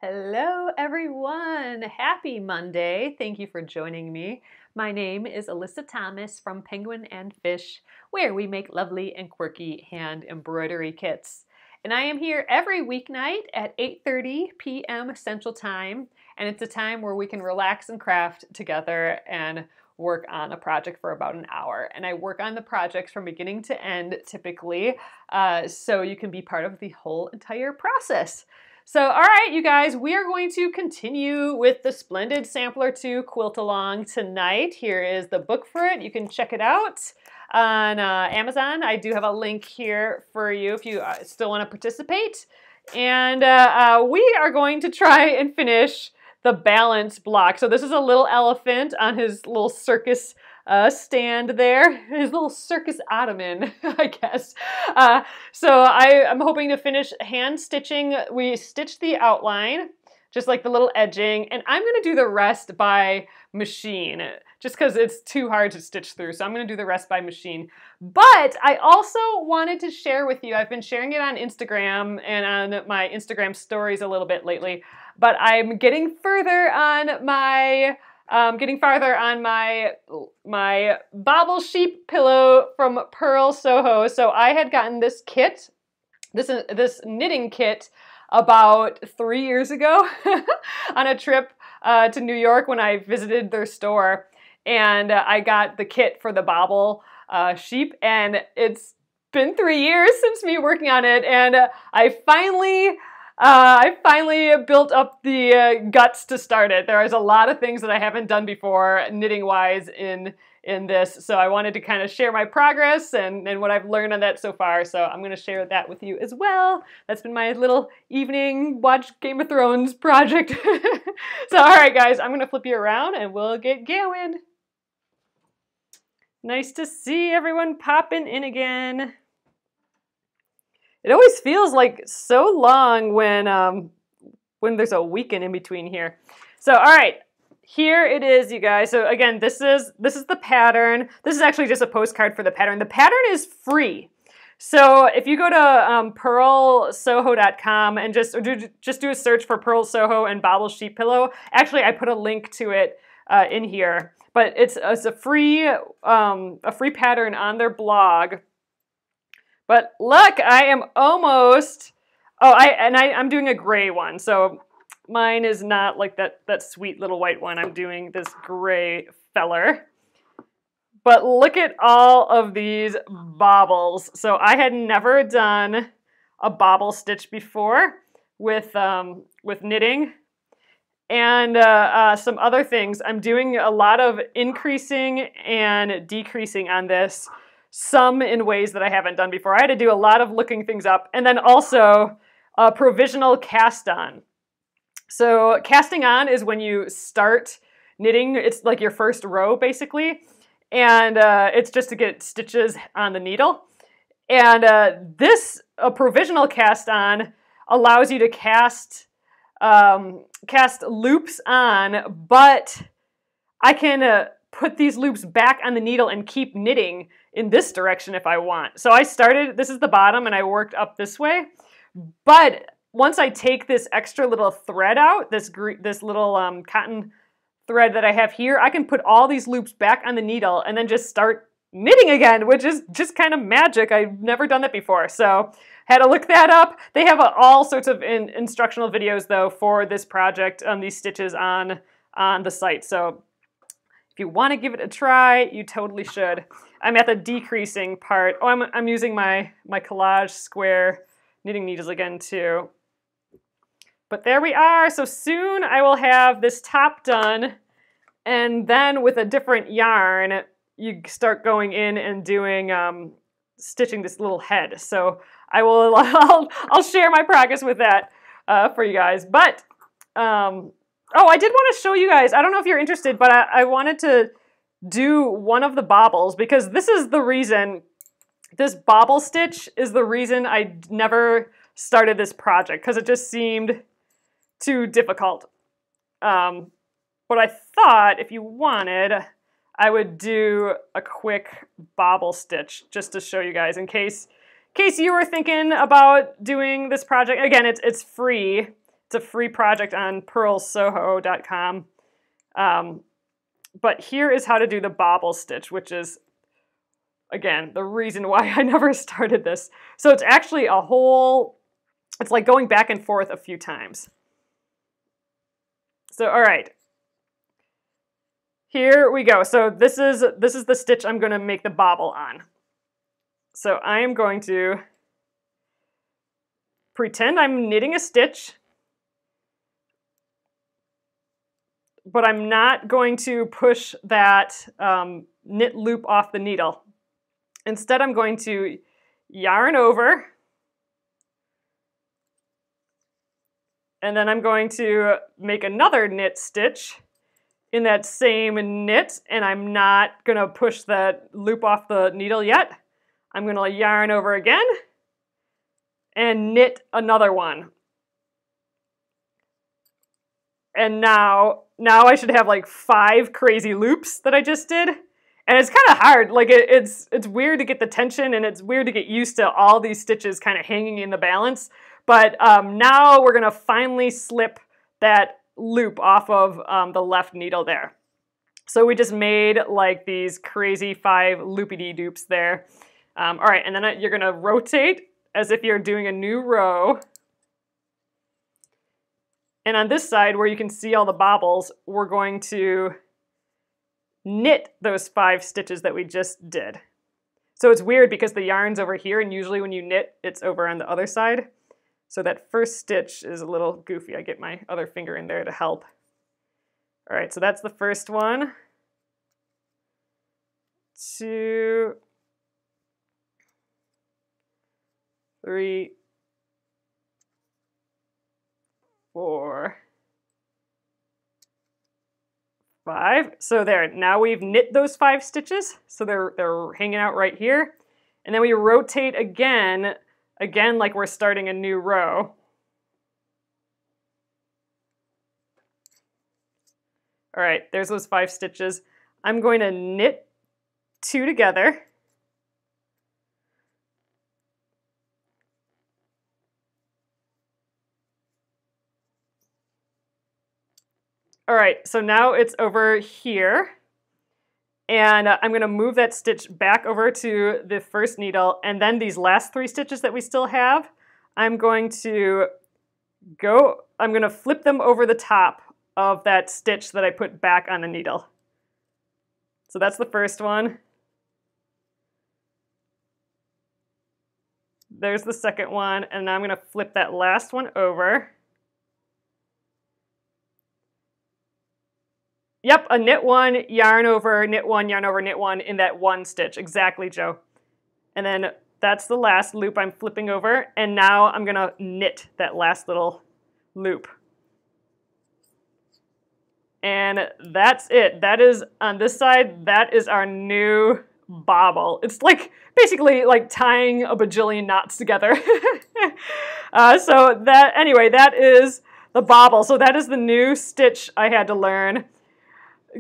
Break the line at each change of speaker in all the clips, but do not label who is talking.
Hello everyone! Happy Monday! Thank you for joining me. My name is Alyssa Thomas from Penguin and Fish, where we make lovely and quirky hand embroidery kits. And I am here every weeknight at 8:30 p.m. Central Time, and it's a time where we can relax and craft together and work on a project for about an hour. And I work on the projects from beginning to end typically, so you can be part of the whole entire process. So, all right, you guys, we are going to continue with the Splendid Sampler 2 Quilt Along tonight. Here is the book for it. You can check it out on Amazon. I do have a link here for you if you still want to participate. And we are going to try and finish the balance block. So this is a little elephant on his little circus stand there, his little circus ottoman, I guess. So I'm hoping to finish hand stitching. We stitched the outline, just like the little edging, and I'm gonna do the rest by machine, just because it's too hard to stitch through. So I'm gonna do the rest by machine. But I also wanted to share with you, I've been sharing it on Instagram and on my Instagram stories a little bit lately, but I'm getting further on my my Bobble sheep pillow from Purl Soho. So I had gotten this kit, this knitting kit, about 3 years ago on a trip to New York when I visited their store, and I got the kit for the Bobble sheep, and it's been 3 years since me working on it, and I finally built up the guts to start it. There is a lot of things that I haven't done before knitting-wise in this, so I wanted to kind of share my progress and what I've learned on that so far, so I'm going to share that with you as well. That's been my little evening watch Game of Thrones project. So all right, guys, I'm going to flip you around and we'll get going. Nice to see everyone popping in again. It always feels like so long when there's a weekend in between here. So, all right, here it is, you guys. So again, this is the pattern. This is actually just a postcard for the pattern. The pattern is free. So if you go to purlsoho.com and just do a search for Purl Soho and Bobble Sheep Pillow. Actually, I put a link to it in here, but it's a free pattern on their blog. But look, I am almost, I'm doing a gray one. So mine is not like that sweet little white one. I'm doing this gray feller. But look at all of these bobbles. So I had never done a bobble stitch before with knitting. And some other things. I'm doing a lot of increasing and decreasing on this. Some in ways that I haven't done before. I had to do a lot of looking things up. And then also Provisional Cast On. So casting on is when you start knitting. It's like your first row basically. And it's just to get stitches on the needle. And this Provisional Cast On allows you to cast loops on, but I can put these loops back on the needle and keep knitting in this direction if I want. So I started, this is the bottom, and I worked up this way. But once I take this extra little thread out, this little cotton thread that I have here, I can put all these loops back on the needle and then just start knitting again, which is just kind of magic. I've never done that before. So had to look that up. They have all sorts of instructional videos though for this project, these stitches on the site. So if you want to give it a try, you totally should. I'm at the decreasing part. Oh, I'm using my collage square knitting needles again too. But there we are. So soon I will have this top done, and then with a different yarn, you start going in and doing stitching this little head. So I'll share my progress with that for you guys. But oh, I did want to show you guys, I don't know if you're interested, but I wanted to do one of the bobbles because this is the reason, this bobble stitch is the reason I never started this project, because it just seemed too difficult. But I thought if you wanted, I would do a quick bobble stitch just to show you guys in case you were thinking about doing this project. Again, it's free It's a free project on purlsoho.com. But here is how to do the bobble stitch, which is, again, the reason why I never started this. So it's actually a whole, it's like going back and forth a few times. So, all right. Here we go. So this is the stitch I'm going to make the bobble on. So I am going to pretend I'm knitting a stitch, but I'm not going to push that knit loop off the needle. Instead, I'm going to yarn over, and then I'm going to make another knit stitch in that same knit, and I'm not going to push that loop off the needle yet. I'm going to yarn over again and knit another one. And now I should have like 5 crazy loops that I just did. And it's kind of hard. Like it's weird to get the tension, and it's weird to get used to all these stitches kind of hanging in the balance. But now we're going to finally slip that loop off of the left needle there. So we just made like these crazy 5 loopy-de-doops there. All right, and then you're going to rotate as if you're doing a new row. And on this side, where you can see all the bobbles, we're going to knit those 5 stitches that we just did. So it's weird because the yarn's over here, and usually when you knit, it's over on the other side. So that first stitch is a little goofy. I get my other finger in there to help. All right, so that's the first one. 2, 3, 4, 5. So there, now we've knit those 5 stitches. So they're hanging out right here. And then we rotate again like we're starting a new row. All right, there's those 5 stitches. I'm going to knit 2 together. All right, so now it's over here, and I'm going to move that stitch back over to the first needle, and then these last 3 stitches that we still have, I'm going to flip them over the top of that stitch that I put back on the needle. So that's the first one. There's the second one, and now I'm going to flip that last one over. Yep, a knit 1, yarn over, knit 1, yarn over, knit 1 in that 1 stitch. Exactly, Joe. And then that's the last loop I'm flipping over, and now I'm going to knit that last little loop. And that's it. That is, on this side, that is our new bobble. It's like basically like tying a bajillion knots together. So that, anyway, that is the bobble. So that is the new stitch I had to learn.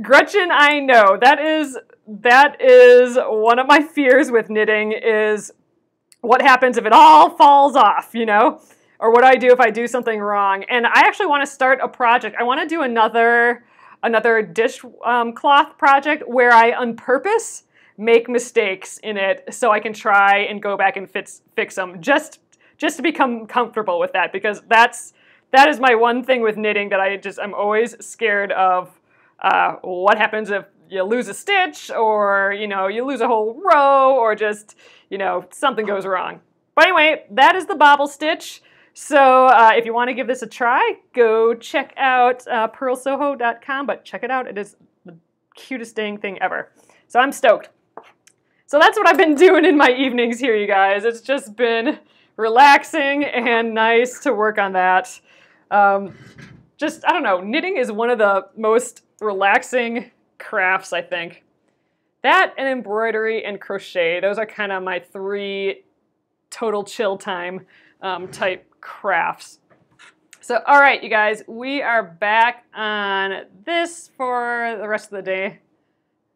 Gretchen, I know, that is one of my fears with knitting, is what happens if it all falls off, you know? Or what do I do if I do something wrong? And I actually want to start a project. I want to do another dishcloth project where I on purpose make mistakes in it so I can try and go back and fix them, just to become comfortable with that, because that is my one thing with knitting that I'm always scared of. What happens if you lose a stitch, or you lose a whole row, or just something goes wrong. But anyway, that is the bobble stitch. So if you want to give this a try, go check out purlsoho.com, but check it out. It is the cutest dang thing ever. So I'm stoked. So that's what I've been doing in my evenings here, you guys. It's just been relaxing and nice to work on that. I don't know, knitting is one of the most relaxing crafts, I think. That and embroidery and crochet, those are kind of my 3 total chill time type crafts. So, all right, you guys, we are back on this for the rest of the day.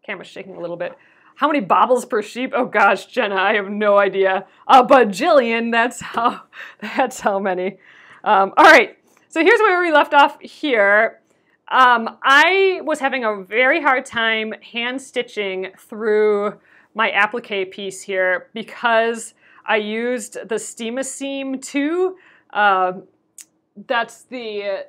Camera's shaking a little bit. How many bobbles per sheep? Oh gosh, Jenna, I have no idea. A bajillion, that's how many. All right, so So here's where we left off here. I was having a very hard time hand stitching through my applique piece here because I used the Steam-A-Seam 2. That's the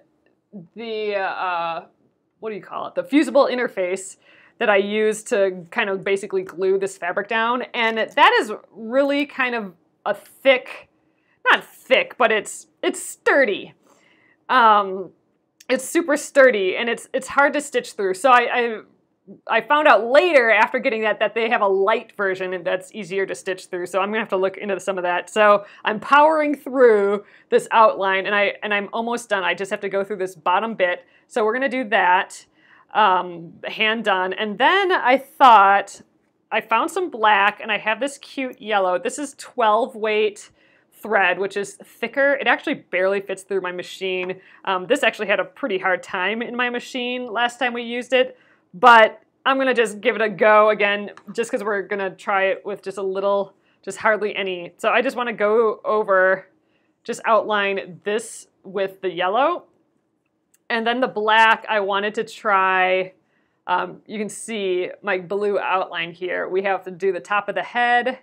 what do you call it? The fusible interface that I use to kind of basically glue this fabric down. And that is really kind of a thick, not thick, but it's sturdy. It's super sturdy and it's hard to stitch through. So I found out later after getting that they have a light version and that's easier to stitch through. So I'm gonna have to look into some of that. So I'm powering through this outline and I'm almost done. I just have to go through this bottom bit. So we're gonna do that, hand done. And then I thought, I found some black and I have this cute yellow. This is 12 weight thread, which is thicker. It actually barely fits through my machine. This actually had a pretty hard time in my machine last time we used it. But I'm going to just give it a go again, just because we're going to try it with just a little, just hardly any. So I just want to go over, just outline this with the yellow. And then the black, I wanted to try, you can see my blue outline here. We have to do the top of the head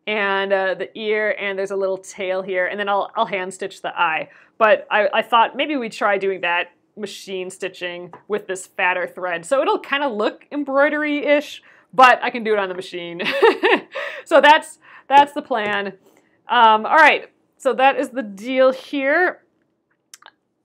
and the ear, and there's a little tail here. And then I'll hand stitch the eye. But I thought maybe we'd try doing that machine stitching with this fatter thread. So it'll kind of look embroidery-ish, but I can do it on the machine. So that's the plan. All right, so that is the deal here.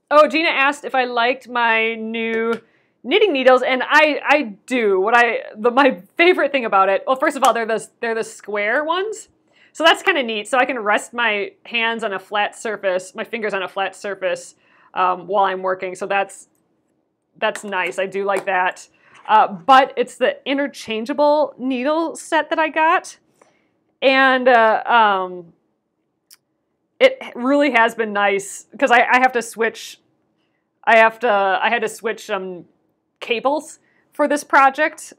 Oh, Gina asked if I liked my new knitting needles, and I do. My favorite thing about it, well, first of all, they're the square ones. So that's kind of neat. So I can rest my hands on a flat surface, my fingers on a flat surface, while I'm working, so that's nice. I do like that. But it's the interchangeable needle set that I got, and it really has been nice because I have to switch. I had to switch cables for this project.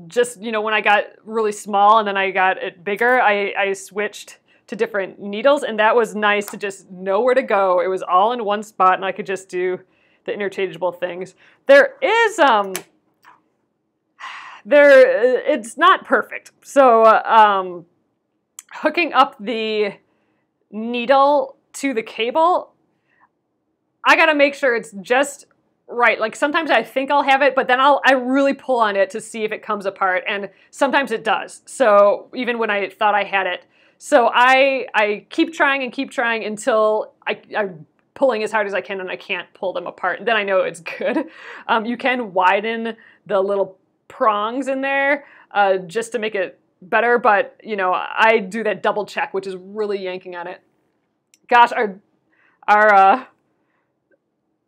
Just when I got really small and then I got it bigger, I switched to different needles, and that was nice to just know where to go. It was all in one spot and I could just do the interchangeable things. There is it's not perfect. So hooking up the needle to the cable, I gotta make sure it's just right. Like sometimes I think I'll have it, but then I really pull on it to see if it comes apart, and sometimes it does. So even when I thought I had it, so I keep trying until I'm pulling as hard as I can and I can't pull them apart. And then I know it's good. You can widen the little prongs in there just to make it better, but I do that double check, which is really yanking on it. Gosh, I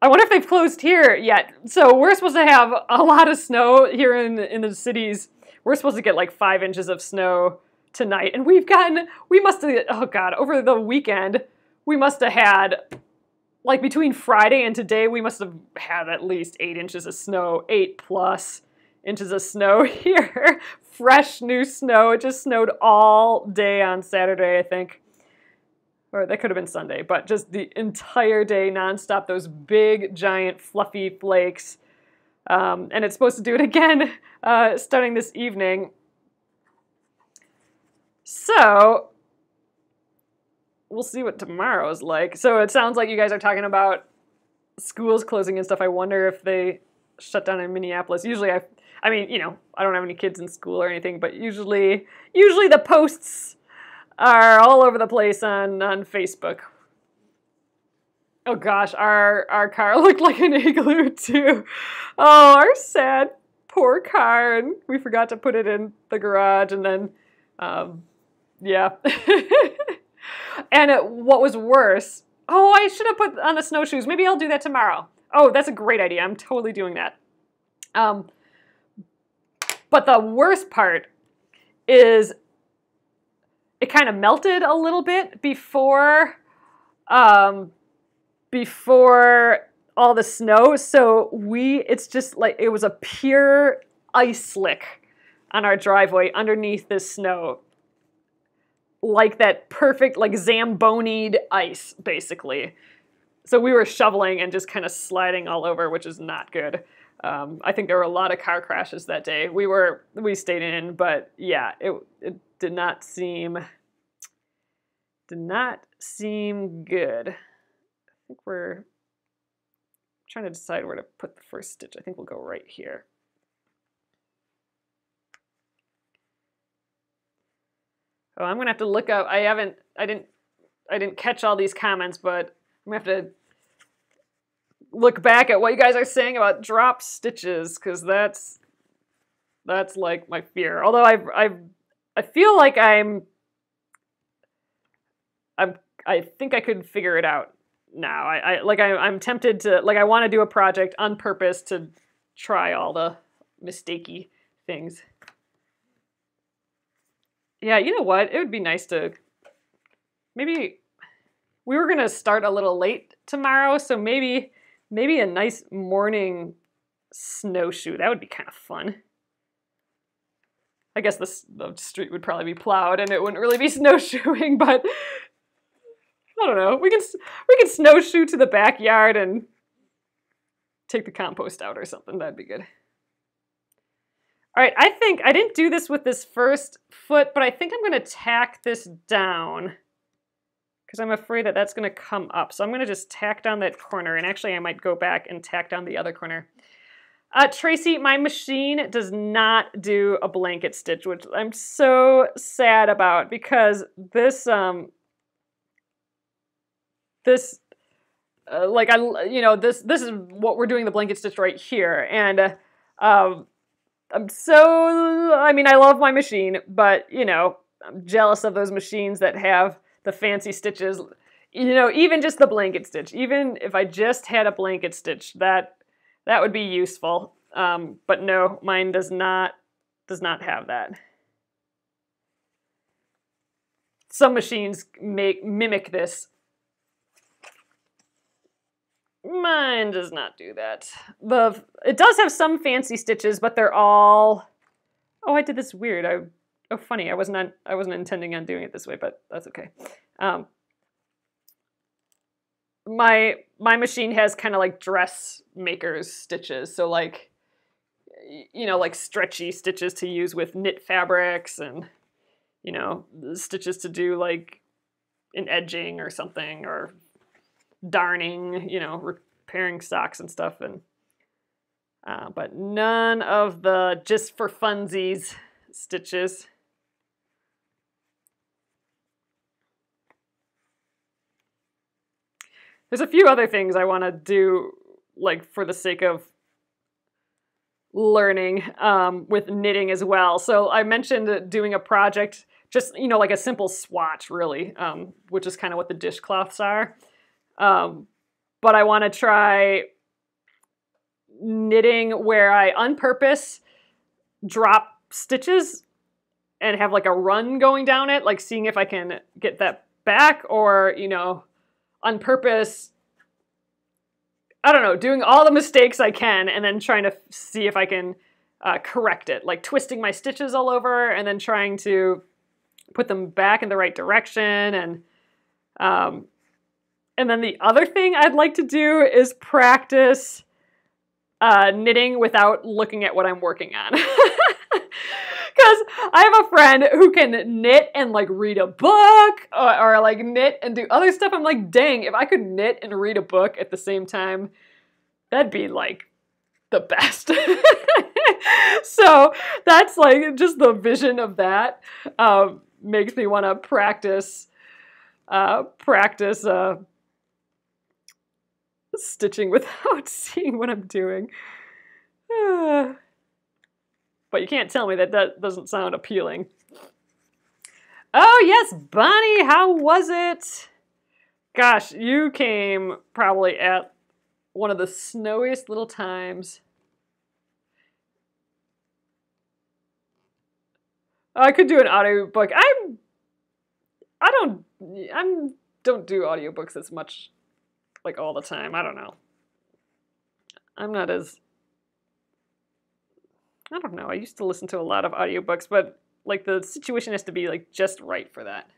wonder if they've closed here yet. So we're supposed to have a lot of snow here in the cities. We're supposed to get like 5 inches of snow tonight, and we must have, oh God, over the weekend, we must have had, like between Friday and today, we must have had at least 8 inches of snow, 8+ inches of snow here. Fresh new snow. It just snowed all day on Saturday, I think. Or that could have been Sunday, but just the entire day nonstop, those big, giant, fluffy flakes. And it's supposed to do it again starting this evening. So we'll see what tomorrow's like. So it sounds like you guys are talking about schools closing and stuff. I wonder if they shut down in Minneapolis. Usually I mean, I don't have any kids in school or anything, but usually the posts are all over the place on Facebook. Oh gosh, our car looked like an igloo too. Oh, our sad, poor car. And we forgot to put it in the garage, and then, yeah. And what was worse, oh, I should have put on the snowshoes. Maybe I'll do that tomorrow. Oh, that's a great idea. I'm totally doing that. But the worst part is it kind of melted a little bit before all the snow. So it's just like, it was a pure ice slick on our driveway underneath this snow. Like that perfect, like Zambonied ice, basically. so we were shoveling and just kind of sliding all over, which is not good. I think there were a lot of car crashes that day. We stayed in, but yeah, it did not seem good. I think we're trying to decide where to put the first stitch. I think we'll go right here. Oh, I'm gonna have to look up. I didn't catch all these comments, but I'm gonna have to look back at what you guys are saying about drop stitches, because that's like my fear. Although I feel like I think I could figure it out now. I'm tempted to, like, I want to do a project on purpose to try all the mistakey things. Yeah, you know what? It would be nice to, maybe, we were going to start a little late tomorrow, so maybe a nice morning snowshoe. That would be kind of fun. I guess the street would probably be plowed and it wouldn't really be snowshoeing, but I don't know. We can snowshoe to the backyard and take the compost out or something. That'd be good. All right, I think I didn't do this with this first foot, but I think I'm going to tack this down because I'm afraid that that's going to come up. So I'm going to just tack down that corner, and actually I might go back and tack down the other corner. Tracy, my machine does not do a blanket stitch, which I'm so sad about, because this this is what we're doing the blanket stitch right here, and I mean, I love my machine, but, you know, I'm jealous of those machines that have the fancy stitches. You know, even just the blanket stitch, even if I just had a blanket stitch, that would be useful. But no, mine does not have that. Some machines mimic this. Mine does not do that. It does have some fancy stitches, but they're all... Oh, I did this weird. Oh, funny. I wasn't intending on doing it this way, but that's okay. My machine has kind of like dressmaker's stitches, so like, you know, like stretchy stitches to use with knit fabrics, and, you know, stitches to do like an edging or something, or darning, you know, repairing socks and stuff, and but none of the just for funsies stitches. There's a few other things I want to do, like for the sake of learning, with knitting as well. So I mentioned doing a project, just, you know, like a simple swatch, really, which is kind of what the dishcloths are. But I want to try knitting where I on purpose drop stitches and have like a run going down it, like seeing if I can get that back, or, you know, on purpose, I don't know, doing all the mistakes I can and then trying to see if I can correct it, like twisting my stitches all over and then trying to put them back in the right direction. And then the other thing I'd like to do is practice knitting without looking at what I'm working on. Because I have a friend who can knit and like read a book, or like knit and do other stuff. I'm like, dang, if I could knit and read a book at the same time, that'd be like the best. So that's like just the vision of that makes me want to practice stitching without seeing what I'm doing. But you can't tell me that doesn't sound appealing. Oh yes, Bonnie, how was it? Gosh, you came probably at one of the snowiest little times. I could do an audiobook. I don't do audiobooks as much, like all the time. I don't know. I'm not as... I don't know. I used to listen to a lot of audiobooks, but like the situation has to be like just right for that.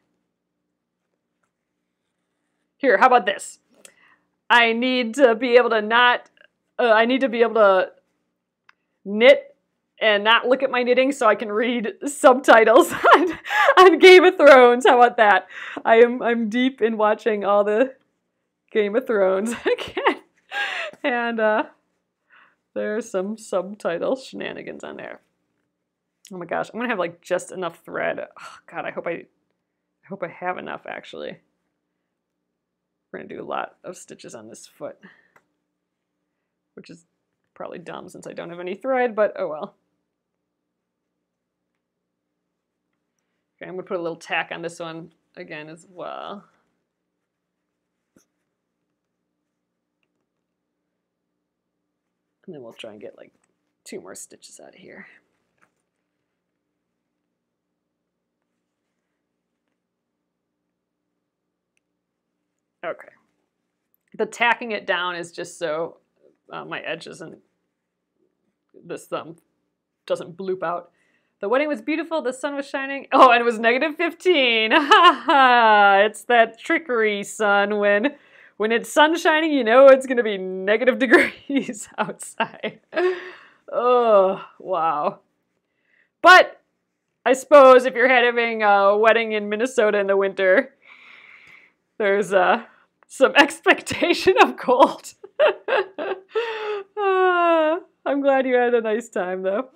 Here, how about this? I need to be able to I need to be able to knit and not look at my knitting so I can read subtitles on Game of Thrones. How about that? I'm deep in watching all the Game of Thrones again. And there's some subtitle shenanigans on there. Oh my gosh, I'm gonna have like just enough thread. Oh God, I hope I have enough actually. We're gonna do a lot of stitches on this foot, which is probably dumb since I don't have any thread, but oh well. Okay, I'm gonna put a little tack on this one again as well. And then we'll try and get like 2 more stitches out of here. Okay. The tacking it down is just so my edge isn't, this thumb doesn't bloop out. The wedding was beautiful, the sun was shining. Oh, and it was -15. Ha ha! It's that trickery, sun. When it's sun shining, you know it's gonna be negative degrees outside. Oh, wow. But I suppose if you're having a wedding in Minnesota in the winter, there's some expectation of cold. I'm glad you had a nice time, though.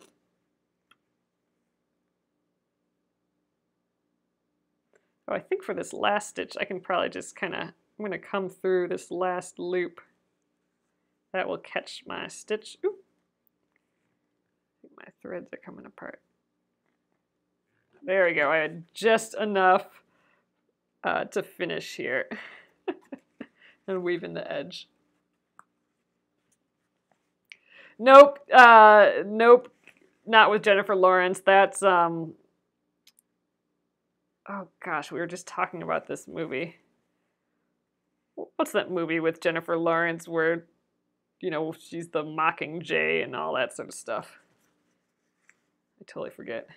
Oh, I think for this last stitch, I can probably just kind of, I'm going to come through this last loop. That will catch my stitch. Ooh. My threads are coming apart. There we go. I had just enough to finish here. And weave in the edge. Nope. Nope. Not with Jennifer Lawrence. That's, oh gosh, we were just talking about this movie. What's that movie with Jennifer Lawrence where, you know, she's the Mockingjay and all that sort of stuff? I totally forget.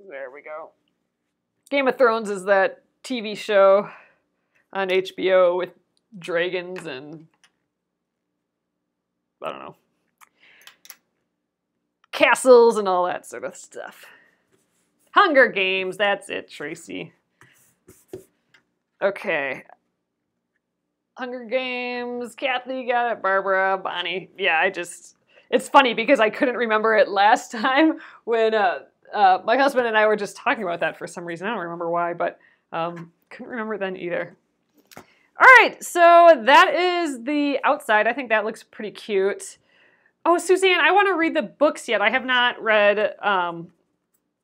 There we go. Game of Thrones is that TV show on HBO with dragons and, I don't know, castles and all that sort of stuff. Hunger Games, that's it, Tracy. Okay. Hunger Games, Kathy got it, Barbara, Bonnie. Yeah, it's funny because I couldn't remember it last time when my husband and I were just talking about that for some reason. I don't remember why, but couldn't remember then either. All right, so that is the outside. I think that looks pretty cute. Oh, Suzanne, I want to read the books yet. I have not read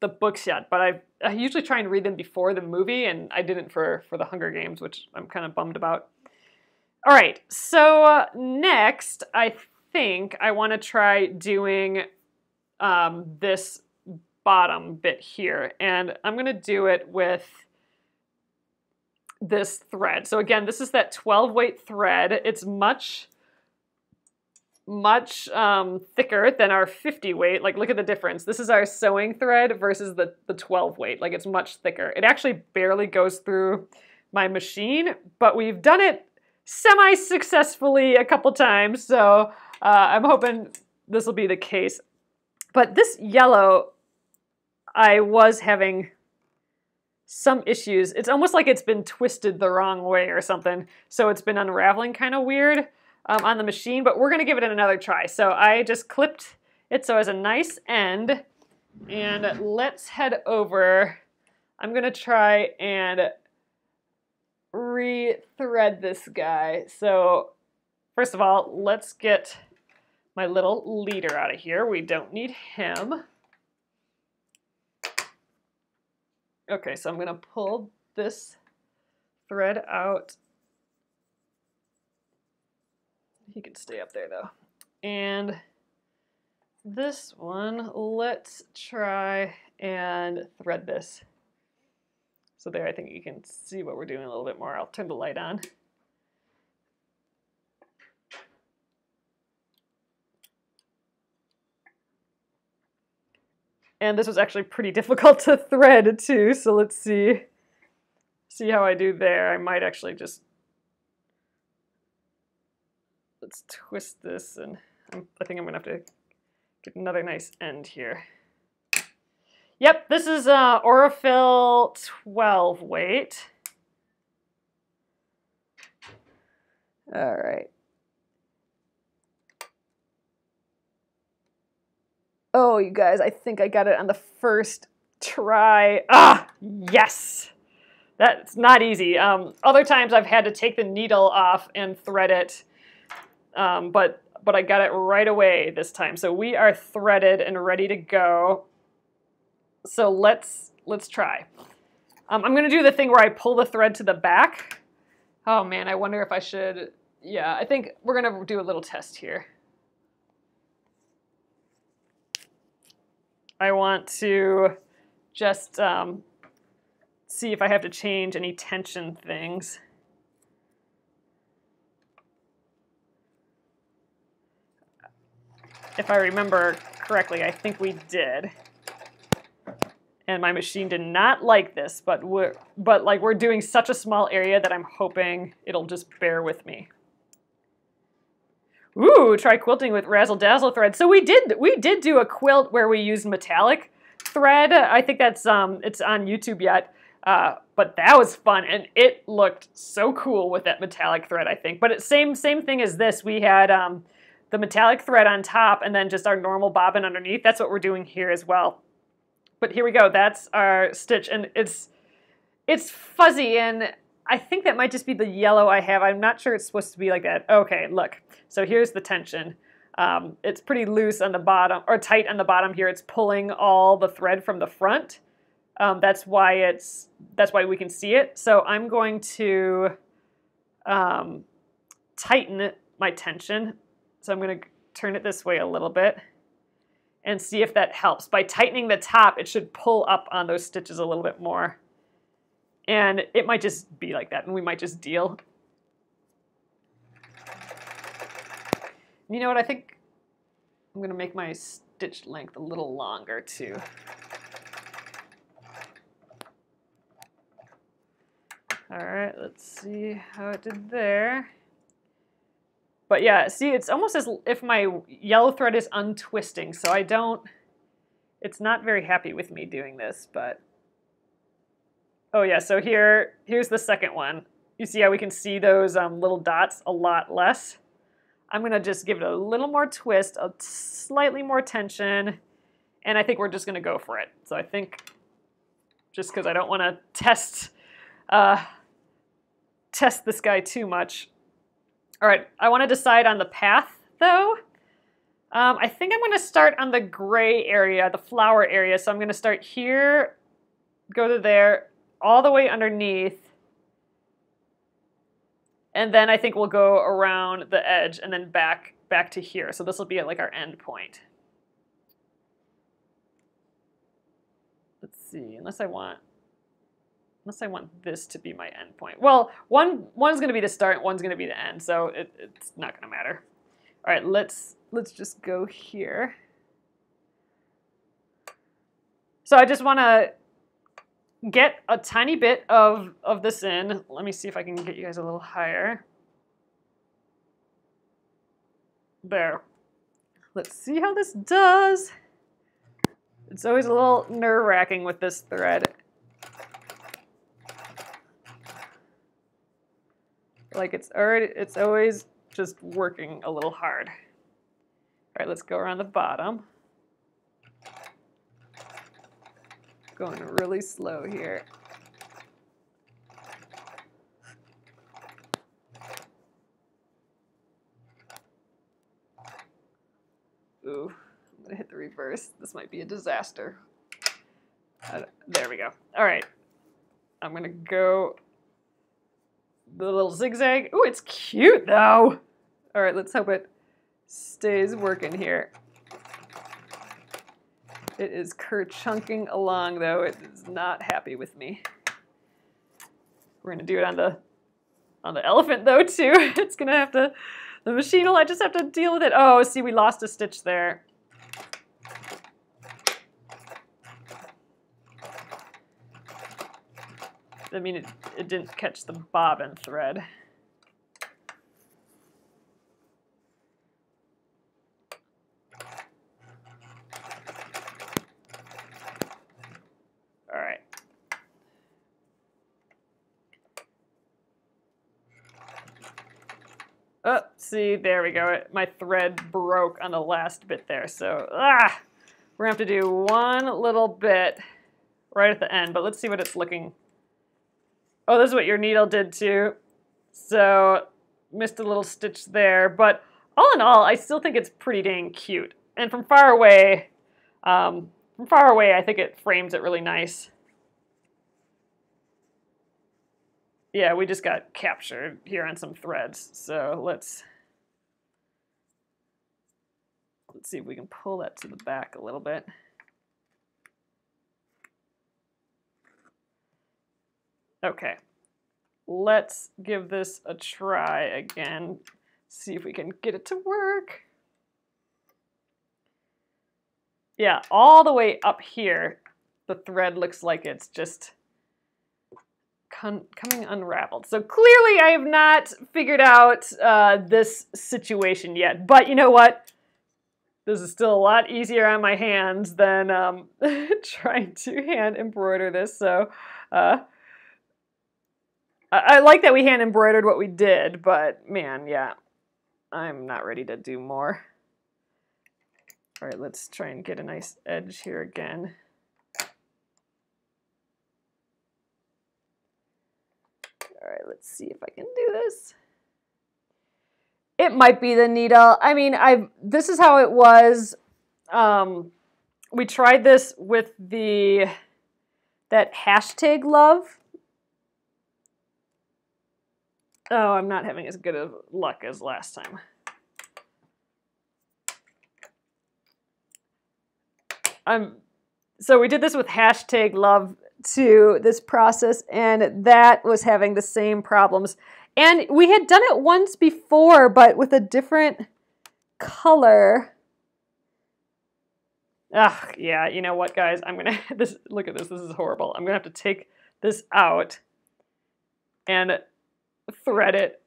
the books yet, but I usually try and read them before the movie, and I didn't for the Hunger Games, which I'm kind of bummed about. All right, so next, I think I want to try doing this bottom bit here, and I'm going to do it with this thread. So again, this is that 12 weight thread. It's much thicker than our 50 weight. Like, look at the difference. This is our sewing thread versus the 12 weight. Like, it's much thicker. It actually barely goes through my machine, but we've done it semi-successfully a couple times, so I'm hoping this will be the case. But this yellow, I was having some issues. It's almost like it's been twisted the wrong way or something, so it's been unraveling kind of weird on the machine, but we're going to give it another try. So I just clipped it so it has a nice end, and let's head over. I'm going to try and re-thread this guy. So first of all, let's get my little leader out of here. We don't need him. Okay, so I'm going to pull this thread out. He can stay up there though. And this one, let's try and thread this. So there, I think you can see what we're doing a little bit more. I'll turn the light on. And this was actually pretty difficult to thread too, so let's see how I do there. I might actually just, let's twist this, and I think I'm gonna have to get another nice end here. Yep, this is Aurifil 12 weight. All right. Oh, you guys, I think I got it on the first try. Ah, yes! That's not easy. Other times I've had to take the needle off and thread it, but I got it right away this time. So we are threaded and ready to go. So let's try. I'm gonna do the thing where I pull the thread to the back. Oh man, I wonder if I should, yeah, I think we're gonna do a little test here. I want to just see if I have to change any tension things. If I remember correctly, I think we did. And my machine did not like this, but we're doing such a small area that I'm hoping it'll just bear with me. Ooh, try quilting with Razzle Dazzle thread. So we did do a quilt where we used metallic thread. I think that's it's on YouTube yet. But that was fun, and it looked so cool with that metallic thread, I think. But it's same thing as this. We had the metallic thread on top and then just our normal bobbin underneath. That's what we're doing here as well. But here we go. That's our stitch, and it's fuzzy, and I think that might just be the yellow I have. I'm not sure it's supposed to be like that. Okay, look. So here's the tension. It's pretty loose on the bottom, or tight on the bottom here. It's pulling all the thread from the front. That's why we can see it. So I'm going to tighten my tension. So I'm going to turn it this way a little bit and see if that helps. By tightening the top, it should pull up on those stitches a little bit more. And it might just be like that, and we might just deal. You know what, I think I'm going to make my stitch length a little longer too. All right, let's see how it did there. But yeah, see, it's almost as if my yellow thread is untwisting, so it's not very happy with me doing this, but. Oh yeah, so here's the second one. You see how we can see those little dots a lot less? I'm gonna just give it a little more twist, a slightly more tension, and I think we're just gonna go for it. So I think, just because I don't wanna test this guy too much. All right, I wanna decide on the path though. I think I'm gonna start on the gray area, the flower area. So I'm gonna start here, go to there, all the way underneath. And then I think we'll go around the edge and then back to here. So this will be at like our end point. Let's see, unless I want this to be my end point. Well, one's going to be the start, one's going to be the end, so it's not going to matter. All right, let's just go here. So I just want to get a tiny bit of this in. Let me see if I can get you guys a little higher. There. Let's see how this does. It's always a little nerve-wracking with this thread. Like it's always just working a little hard. All right, let's go around the bottom. Going really slow here. Ooh, I'm gonna hit the reverse. This might be a disaster. There we go. All right, I'm gonna go the little zigzag. Ooh, it's cute though. All right, let's hope it stays working here. It is ker-chunking along though. It is not happy with me. We're gonna do it on the elephant though too. It's gonna have to, the machine will just have to deal with it. Oh, see, we lost a stitch there. I mean, it didn't catch the bobbin thread. All right. Oh, see, there we go. My thread broke on the last bit there. So, we're gonna have to do one little bit right at the end, but let's see what it's looking. Oh, this is what your needle did too. So, missed a little stitch there, but all in all, I still think it's pretty dang cute. And from far away, I think it frames it really nice. Yeah, we just got captured here on some threads. So let's see if we can pull that to the back a little bit. Okay, let's give this a try again. See if we can get it to work. Yeah, all the way up here, the thread looks like it's just coming unraveled. So clearly I have not figured out this situation yet. But you know what? This is still a lot easier on my hands than trying to hand embroider this. So I like that we hand embroidered what we did, but man, yeah, I'm not ready to do more. All right, let's try and get a nice edge here again. All right, let's see if I can do this. It might be the needle. I mean, this is how it was. We tried this with that hashtag love. Oh, I'm not having as good of luck as last time. So we did this with hashtag love to this process, and that was having the same problems. And we had done it once before, but with a different color. Ugh, yeah, you know what, guys? I'm gonna look at this. This is horrible. I'm gonna have to take this out and thread it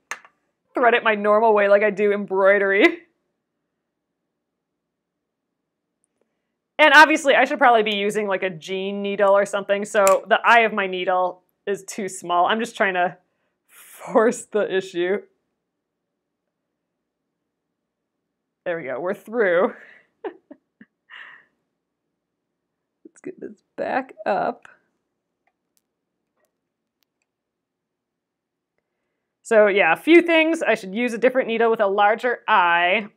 my normal way, like I do embroidery. And obviously, I should probably be using like a jean needle or something, so the eye of my needle is too small. I'm just trying to force the issue. There we go, we're through. Let's get this back up. So yeah, a few things. I should use a different needle with a larger eye.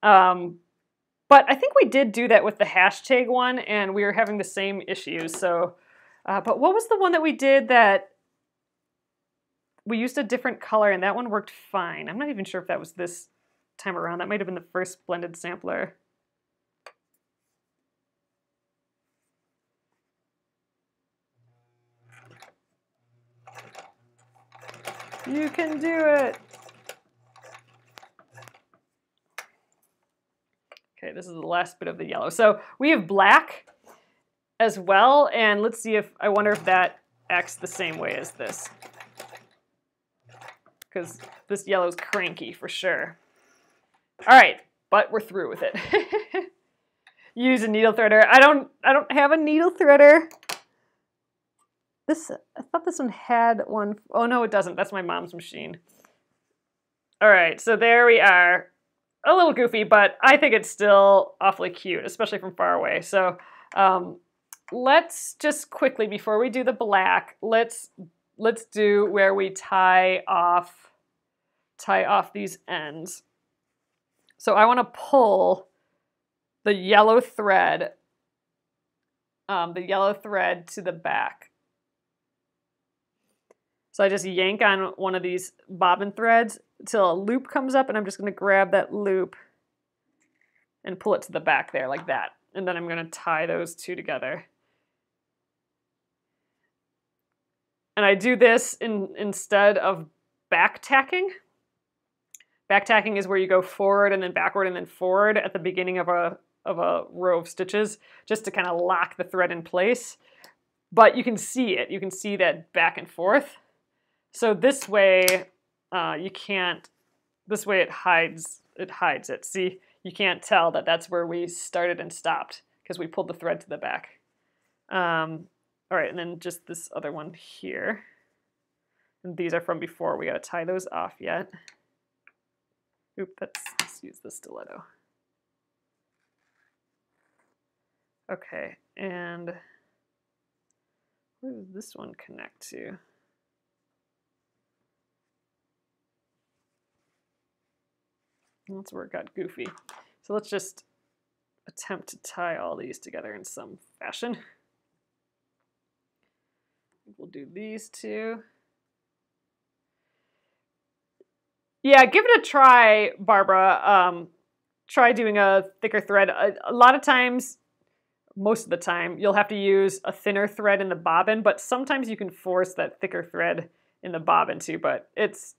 But I think we did do that with the hashtag one, and we were having the same issues. So, but what was the one that we did that we used a different color, and that one worked fine? I'm not even sure if that was this time around. That might have been the first Splendid Sampler. You can do it. Okay, this is the last bit of the yellow. So we have black as well, and let's see if, I wonder if that acts the same way as this. Because this yellow's cranky for sure. All right, but we're through with it. Use a needle threader. I don't have a needle threader. I thought this one had one. Oh no, it doesn't. That's my mom's machine. All right, so there we are. A little goofy, but I think it's still awfully cute, especially from far away. So let's just quickly, before we do the black, let's do where we tie off these ends. So I want to pull the yellow thread to the back. So I just yank on one of these bobbin threads till a loop comes up, and I'm just going to grab that loop and pull it to the back there like that. And then I'm going to tie those two together. And I do this instead of back tacking. Back tacking is where you go forward and then backward and then forward at the beginning of a row of stitches, just to kind of lock the thread in place. but you can see it. You can see that back and forth. So this way, you can't, this way it hides it. See, you can't tell that that's where we started and stopped because we pulled the thread to the back. All right, and then just this other one here. And these are from before. We got to tie those off yet. Oop, let's use the stiletto. Okay, and where does this one connect to? That's where it got goofy. So let's just attempt to tie all these together in some fashion. We'll do these two. Yeah, give it a try, Barbara. Try doing a thicker thread. A lot of times, most of the time, you'll have to use a thinner thread in the bobbin, but sometimes you can force that thicker thread in the bobbin too, but it's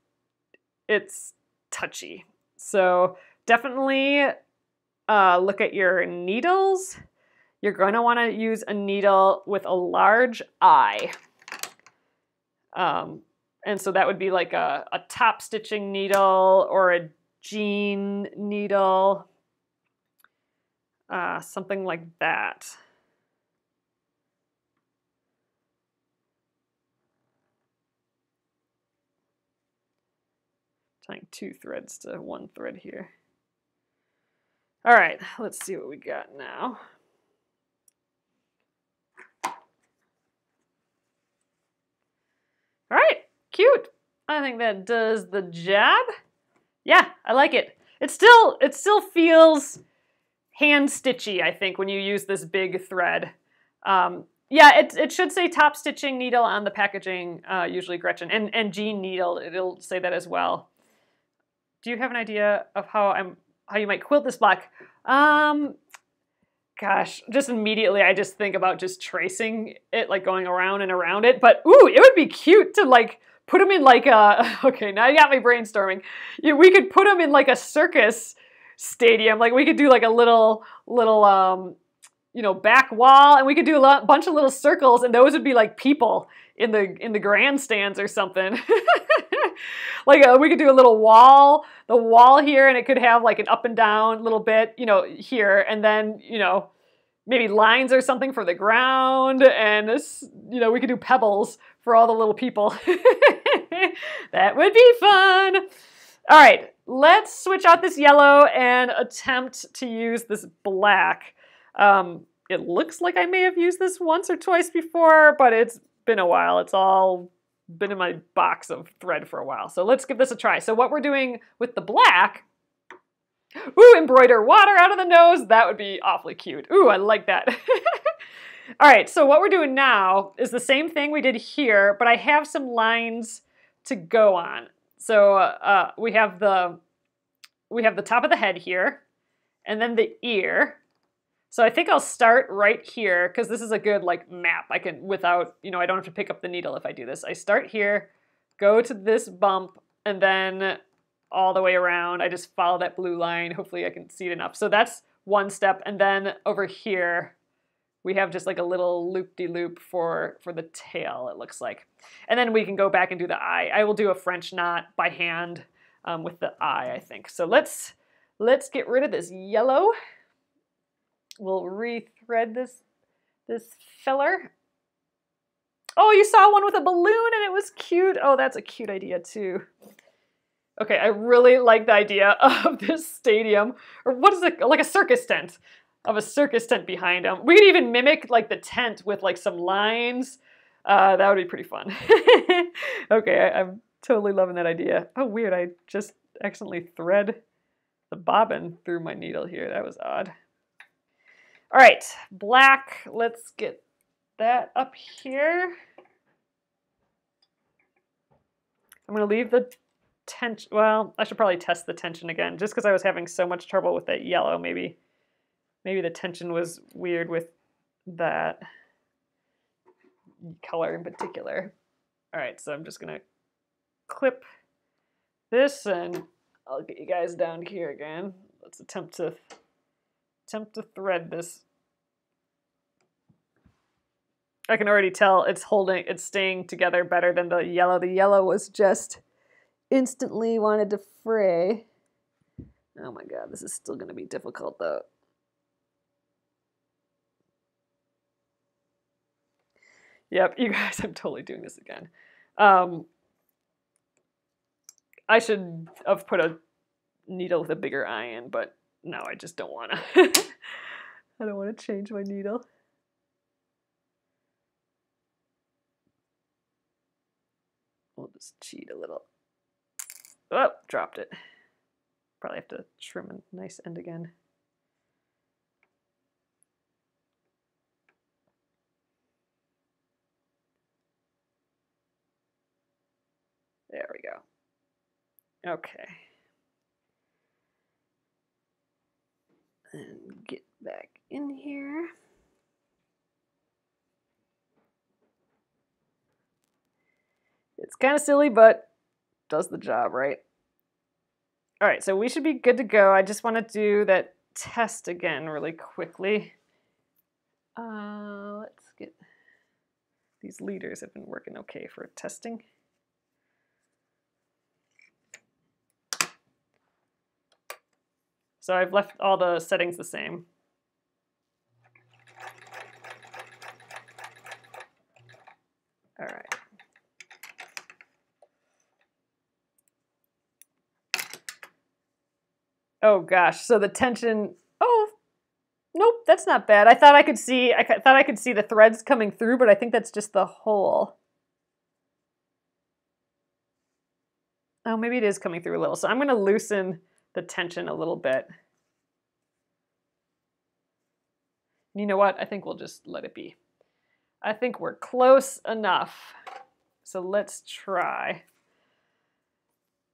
touchy. So definitely look at your needles. You're going to want to use a needle with a large eye. And so that would be like a top stitching needle or a jean needle, something like that. Tying two threads to one thread here. All right, let's see what we got now. All right, cute. I think that does the job. Yeah, I like it. It still feels hand stitchy, I think, when you use this big thread. Yeah, it should say top stitching needle on the packaging, usually Gretchen, and jean needle. It'll say that as well. Do you have an idea of how you might quilt this block? Gosh, just immediately I just think about just tracing it, like going around and around it. But ooh, it would be cute to like put them in like a, okay, now you got me brainstorming. We could put them in like a circus stadium. Like we could do like a little you know, back wall, and we could do a bunch of little circles, and those would be like people in the grandstands or something. Like we could do a little wall, the wall here, and it could have like an up and down little bit, you know, here, and then, you know, maybe lines or something for the ground, and this, you know, we could do pebbles for all the little people. That would be fun. All right, let's switch out this yellow and attempt to use this black. It looks like I may have used this once or twice before, but it's been a while. It's all been in my box of thread for a while. So let's give this a try. So what we're doing with the black, ooh, embroider water out of the nose. That would be awfully cute. Ooh, I like that. All right, so what we're doing now is the same thing we did here, but I have some lines to go on. So we have the top of the head here, and then the ear. So I think I'll start right here because this is a good like map. I can, without, you know, I don't have to pick up the needle if I do this. I start here, go to this bump, and then all the way around. I just follow that blue line. Hopefully I can see it enough. So that's one step. And then over here, we have just like a little loop-de-loop for the tail, it looks like. And then we can go back and do the eye. I will do a French knot by hand with the eye, I think. So let's get rid of this yellow. We'll rethread this feller. Oh, you saw one with a balloon and it was cute. Oh, that's a cute idea too. Okay, I really like the idea of this stadium, or what is it, like a circus tent, of a circus tent behind them. We could even mimic like the tent with like some lines. That would be pretty fun. Okay, I'm totally loving that idea. Oh, weird, I just accidentally thread the bobbin through my needle here. That was odd. All right, black, let's get that up here. I'm gonna leave the tension, well, I should probably test the tension again, just because I was having so much trouble with that yellow. Maybe the tension was weird with that color in particular. All right, so I'm just gonna clip this, and I'll get you guys down here again. Let's attempt to thread this. I can already tell it's staying together better than the yellow. The yellow was just instantly wanted to fray. Oh my god, this is still going to be difficult though. Yep, you guys, I'm totally doing this again. I should have put a needle with a bigger eye in, but no, I just don't want to. I don't want to change my needle. We'll just cheat a little. Oh, dropped it. Probably have to trim a nice end again. There we go. Okay. And get back in here. It's kind of silly, but does the job, right? All right, so we should be good to go. I just want to do that test again really quickly. Let's get... These leaders have been working okay for testing. So I've left all the settings the same. All right. Oh gosh, so the tension, oh, nope, that's not bad. I thought I could see the threads coming through, but I think that's just the hole. Oh, maybe it is coming through a little. So I'm going to loosen the tension a little bit. You know what? I think we'll just let it be. I think we're close enough. So let's try.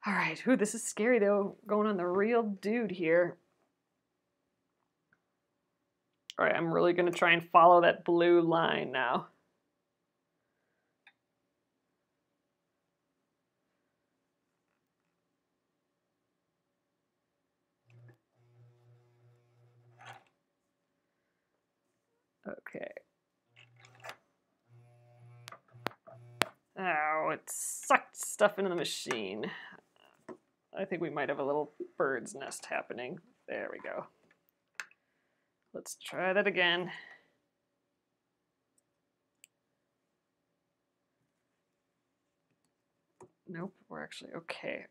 All right. Ooh, this is scary though, going on the real dude here. All right, I'm really going to try and follow that blue line now. Okay. Oh, it sucked stuff into the machine. I think we might have a little bird's nest happening. There we go. Let's try that again. Nope, we're actually okay.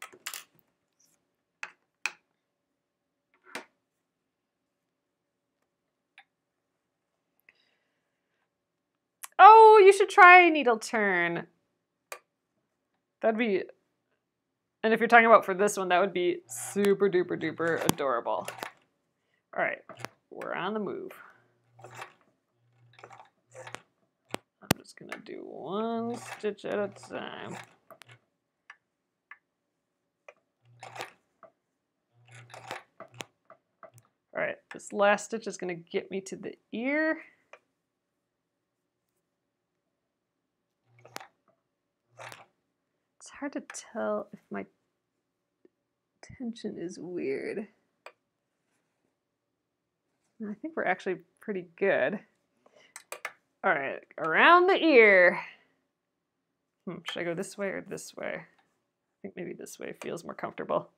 Oh, you should try needle turn. That'd be, and if you're talking about for this one, that would be super duper duper adorable. All right, we're on the move. I'm just gonna do one stitch at a time. All right, this last stitch is gonna get me to the ear. It's hard to tell if my tension is weird. I think we're actually pretty good. All right, around the ear. Should I go this way or this way? I think maybe this way feels more comfortable.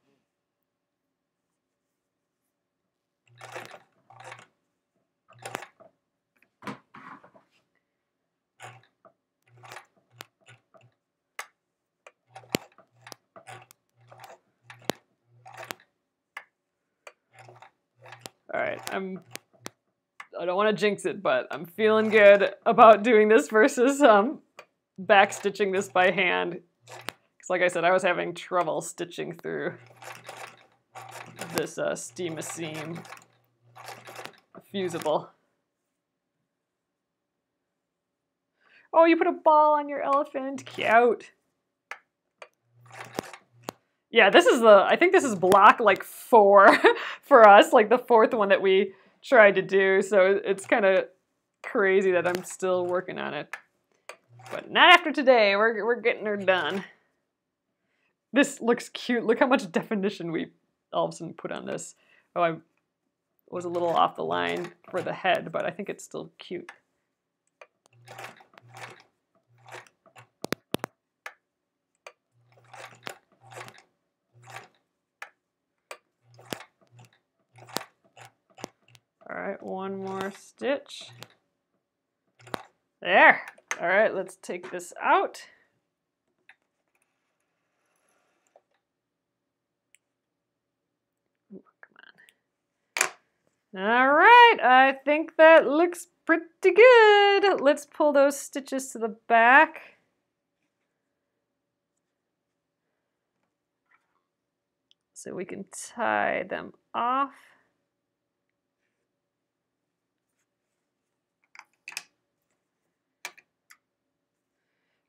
All right, I don't want to jinx it, but I'm feeling good about doing this versus back stitching this by hand. Because like I said, I was having trouble stitching through this steam seam fusible. Oh, you put a ball on your elephant. Cute. Yeah, this is I think this is block like 4 for us, like the 4th one that we tried to do. So it's kind of crazy that I'm still working on it. But not after today. We're getting her done. This looks cute. Look how much definition we all of a sudden put on this. Oh, I was a little off the line for the head, but I think it's still cute. right, one more stitch. There. All right, let's take this out. Ooh, come on. All right, I think that looks pretty good. Let's pull those stitches to the back. So we can tie them off.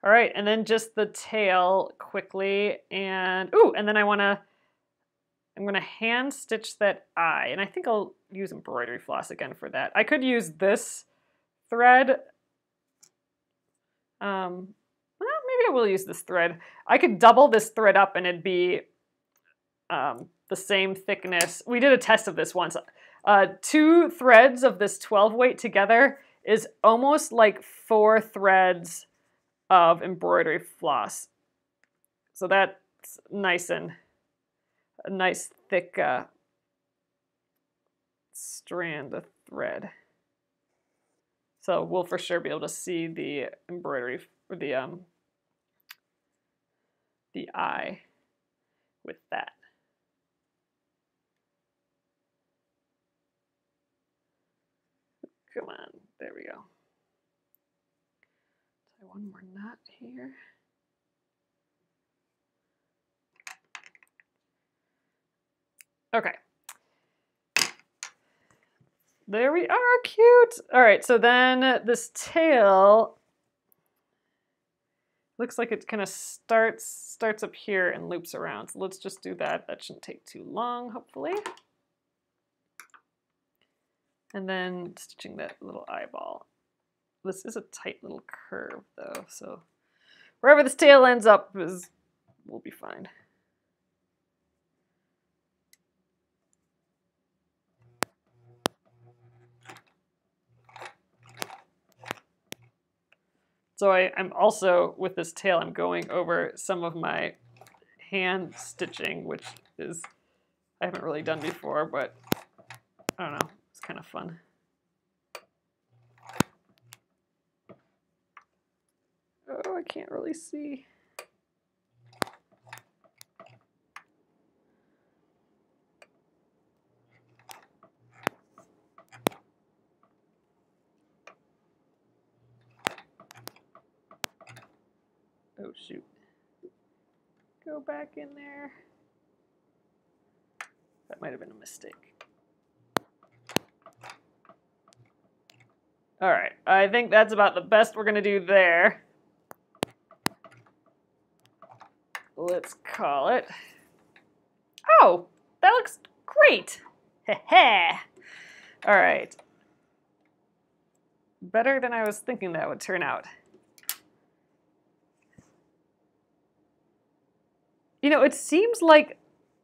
All right, and then just the tail quickly, and ooh, and then I'm gonna hand stitch that eye, and I think I'll use embroidery floss again for that. I could use this thread. Well, maybe I will use this thread. I could double this thread up, and it'd be the same thickness. We did a test of this once. 2 threads of this 12 weight together is almost like 4 threads of embroidery floss. So that's nice and a nice thick strand of thread. So we'll for sure be able to see the embroidery, or the eye with that. Come on, there we go. One more knot here. Okay. There we are, cute. All right, so then this tail looks like it kind of starts up here and loops around. So let's just do that. That shouldn't take too long, hopefully. And then stitching that little eyeball. This is a tight little curve though, so wherever this tail ends up will be fine. So I'm also, with this tail, I'm going over some of my hand stitching, which is, I haven't really done before, but I don't know, it's kind of fun. Oh, I can't really see. Oh, shoot. Go back in there. That might have been a mistake. All right, I think that's about the best we're gonna do there. Let's call it. Oh, that looks great. Heh. All right. Better than I was thinking that would turn out. You know, it seems like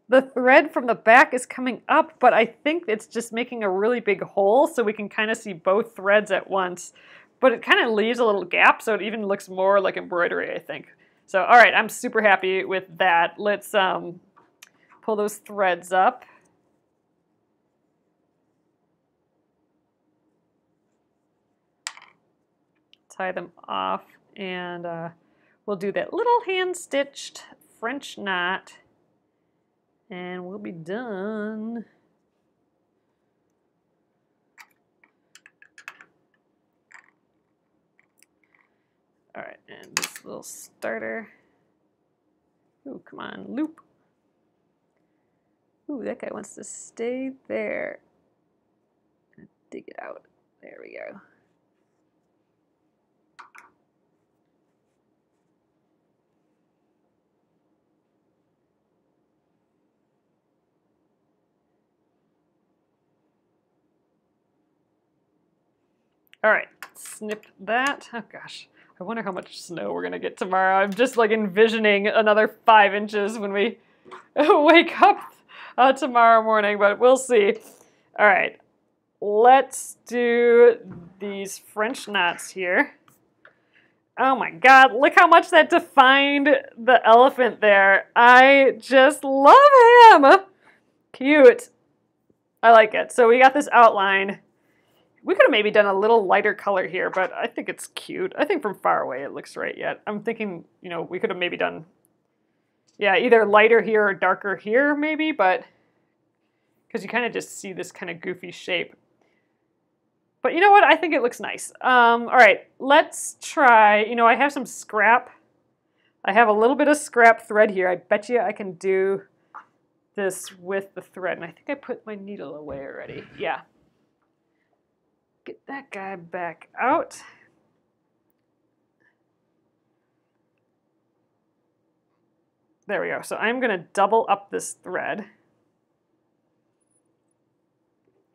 the thread from the back is coming up, but I think it's just making a really big hole so we can kind of see both threads at once. But it kind of leaves a little gap, so it even looks more like embroidery, I think. So, all right, I'm super happy with that. Let's pull those threads up. Tie them off, and we'll do that little hand-stitched French knot, and we'll be done. All right, and this little starter. Ooh, come on, loop. Ooh, that guy wants to stay there. Dig it out. There we go. All right, snip that. Oh gosh, I wonder how much snow we're gonna get tomorrow. I'm just like envisioning another 5 inches when we wake up tomorrow morning, but we'll see. All right, let's do these French knots here. Oh my God, look how much that defined the elephant there. I just love him. Cute. I like it. So we got this outline. We could have maybe done a little lighter color here, but I think it's cute. I think from far away it looks right yet. I'm thinking, you know, we could have maybe done, yeah, either lighter here or darker here maybe, but because you kind of just see this kind of goofy shape. But you know what? I think it looks nice. All right, let's try, you know, I have some scrap. I have a little bit of scrap thread here. I bet you I can do this with the thread. And I think I put my needle away already. Yeah. Get that guy back out. There we go. So I'm going to double up this thread. I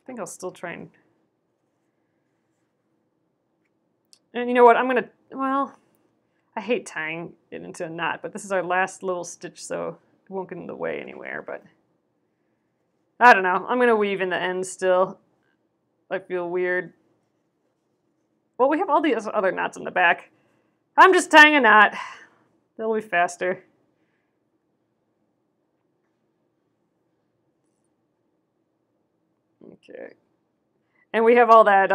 think I'll still try and you know what? I'm going to, well, I hate tying it into a knot, but this is our last little stitch, so it won't get in the way anywhere, but I don't know. I'm going to weave in the end still. I feel weird. Well, we have all these other knots in the back. I'm just tying a knot. That'll be faster. Okay. And we have all that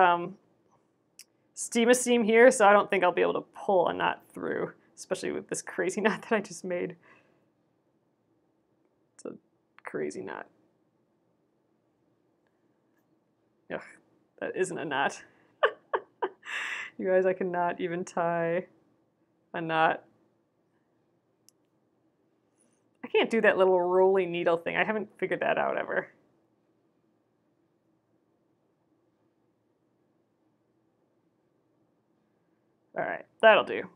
steam here, so I don't think I'll be able to pull a knot through, especially with this crazy knot that I just made. It's a crazy knot. Ugh, that isn't a knot. You guys, I cannot even tie a knot. I can't do that little rolling needle thing. I haven't figured that out ever. All right, that'll do.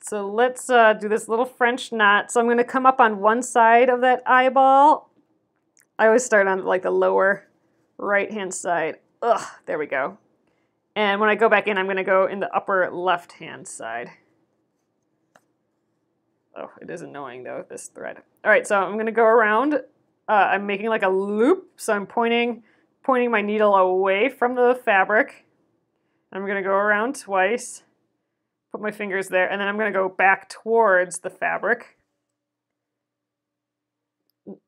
So let's do this little French knot. So I'm going to come up on one side of that eyeball. I always start on like the lower right-hand side. Ugh, there we go. And when I go back in, I'm going to go in the upper left-hand side. Oh, it is annoying though, this thread. All right, so I'm going to go around. I'm making like a loop, so I'm pointing my needle away from the fabric. I'm going to go around twice, put my fingers there, and then I'm going to go back towards the fabric.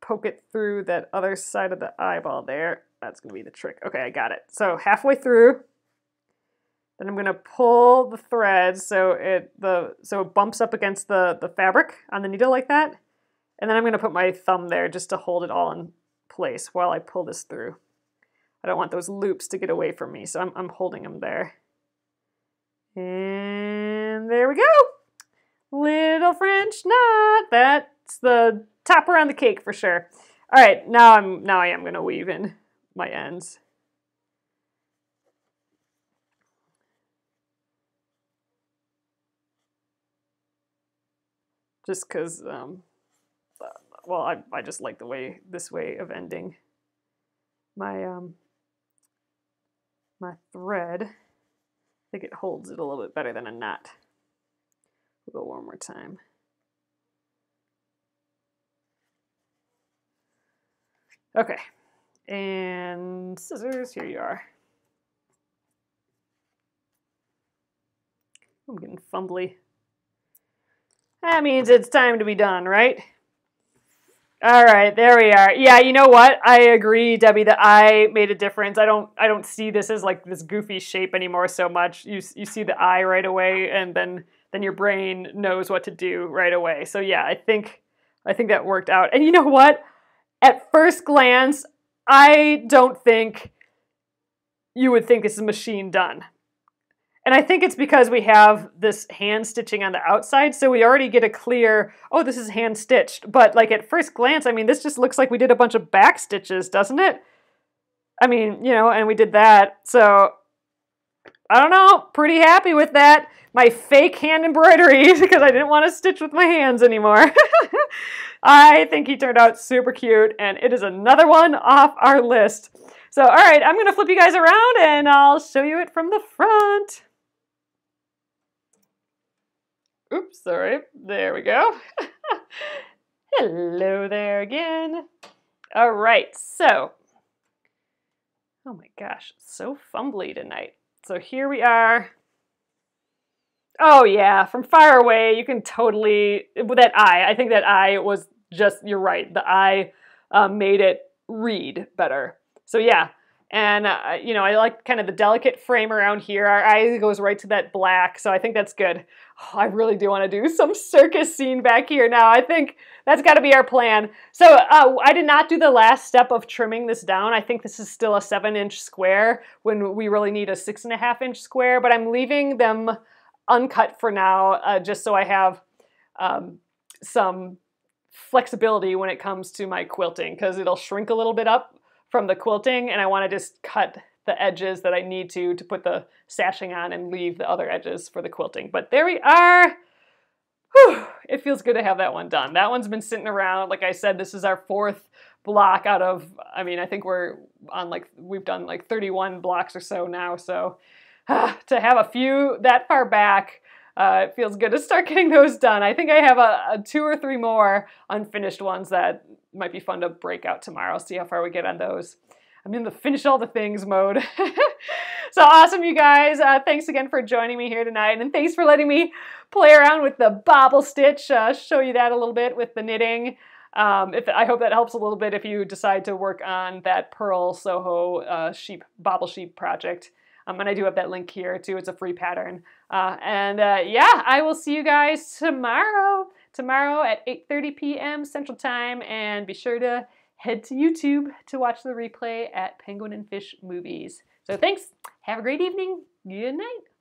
Poke it through that other side of the eyeball there. That's going to be the trick. Okay, I got it. So halfway through, then I'm going to pull the thread so it bumps up against the fabric on the needle like that. And then I'm going to put my thumb there just to hold it all in place while I pull this through. I don't want those loops to get away from me, so I'm holding them there. And there we go. Little French knot. That's the topper on the cake for sure. All right, now I am going to weave in my ends. Just because, well, I just like this way of ending my my thread. I think it holds it a little bit better than a knot. We'll go one more time. Okay, and scissors, here you are. I'm getting fumbly. That means it's time to be done, right? All right, there we are. Yeah, you know what? I agree, Debbie. The eye made a difference. I don't see this as like this goofy shape anymore so much. You see the eye right away, and then your brain knows what to do right away. So yeah, I think that worked out. And you know what? At first glance, I don't think you would think this is machine done. And I think it's because we have this hand stitching on the outside, so we already get a clear, oh, this is hand stitched. But like at first glance, I mean, this just looks like we did a bunch of back stitches, doesn't it? I mean, you know, and we did that. So I don't know, pretty happy with that. My fake hand embroidery, because I didn't want to stitch with my hands anymore. I think he turned out super cute, and it is another one off our list. So, all right, I'm going to flip you guys around, and I'll show you it from the front. Oops, sorry. There we go. Hello there again. All right, so, oh my gosh, so fumbly tonight. So here we are. Oh yeah, from far away, you can totally, with that eye, I think that eye was just, you're right, the eye made it read better. So yeah, and you know, I like kind of the delicate frame around here. Our eye goes right to that black, so I think that's good. Oh, I really do want to do some circus scene back here now. I think that's got to be our plan. So I did not do the last step of trimming this down. I think this is still a 7-inch square when we really need a 6.5-inch square, but I'm leaving them uncut for now, just so I have some flexibility when it comes to my quilting, because it'll shrink a little bit up from the quilting, and I want to just cut the edges that I need to put the sashing on and leave the other edges for the quilting. But there we are. Whew. It feels good to have that one done. That one's been sitting around. Like I said, this is our 4th block out of, I mean, I think we're on we've done like 31 blocks or so now. So to have a few that far back, it feels good to start getting those done. I think I have a 2 or 3 more unfinished ones that might be fun to break out tomorrow. See how far we get on those. I'm in the finish all the things mode. So awesome, you guys. Thanks again for joining me here tonight. And thanks for letting me play around with the Bobble Stitch, show you that a little bit with the knitting. I hope that helps a little bit if you decide to work on that Pearl Soho Bobble Sheep project. And I do have that link here too. It's a free pattern. Yeah, I will see you guys tomorrow at 8:30 p.m. Central Time. And be sure to head to YouTube to watch the replay at Penguin and Fish Movies. So thanks. Have a great evening. Good night.